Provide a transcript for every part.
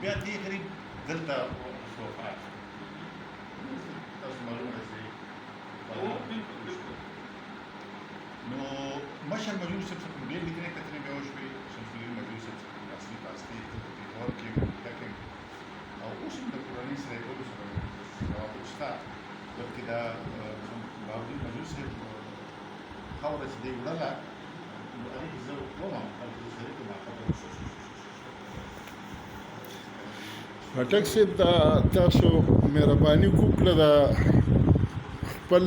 بیا دې غریب دلته وفات تاسو معلومه شي نو مشر مجلس صاحب څخه ډېر لیکنې کتنې بیا وشوې شمس الدین مجلس صاحب څخه اصلي پاستې پېښور کې لیکن او اوس هم د کورنۍ سره ټولو سره روابط شته بلکې دا بهاءالدین مجلس صاحب خاوره چې دی وړله نو هغې کې زه ومم هلته د شریک ما خبره پټک صاحب دا تاسو مهرباني وکړه دا خپل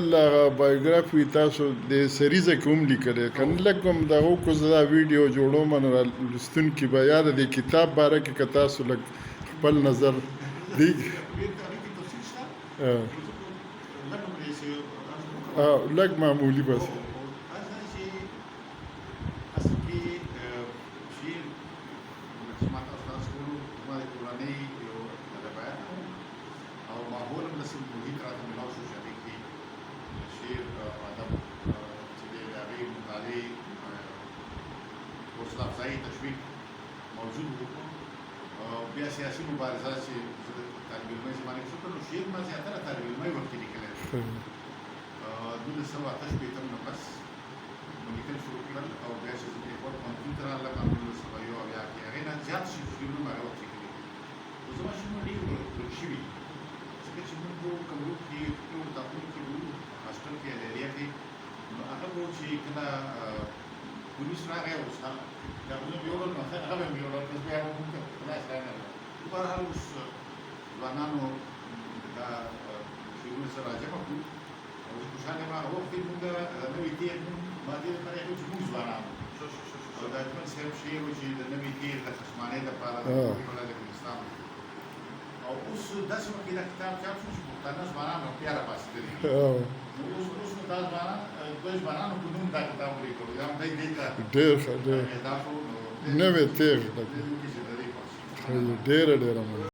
بایوګرافي تاسو د سریزه کې هم لیکلی که نه لږ هم دغه وکړو زه دا ویډیو جوړوم نو لوستونکي به یا د دې کتاب باره کې که تاسو لږ خپل نظر دی لږ معمولي بس موجود وو بیا سیاسي مبارزه چې طالب علمۍ زمانې کې شو نو شعر ما زیاتره طالب علمۍ وخت کې لیکلی دی 1988 نه پس نو لیکل شروع کړل او بیا چې زه پېښور پوهنتون ته رالم 1901 کې هغې نه زیات شعرونه مې هغه وخت لیکلي دي نو زما شعرونه ډېر ورک شوي ځکه چې موږ په کمرو کې یو اطاقونو کې وو هاسټل کې الیریا کې نو هغه وو چې کله پولیس راغی اوس دا موږ یوړل نو هغه به مې یوړل بس بیا موږ ته خلاص رانغلل بهرحال اوس ځوانانو دا شعرونه سره راجمع کړو او زه خوشحاله یم هغه وخت کې موږ نوي تېر ما دې لپاره یې چې موږ ځوانان او د اجمل صاحب شعر و چې د نوي تېر د خصمانۍ دپاره د افغانستان او اوس داسې وخت کې دا کتاب چاپ شو چې پښتانه ځوانان بیا راپاڅېدلي نو اوس نو دا ځوانان دوی ځوانانو په نوم دا کتاب ولیکلو یا هم دی دې ته ډېر ښه ډېر نوې تېر ډېره ډېره مننه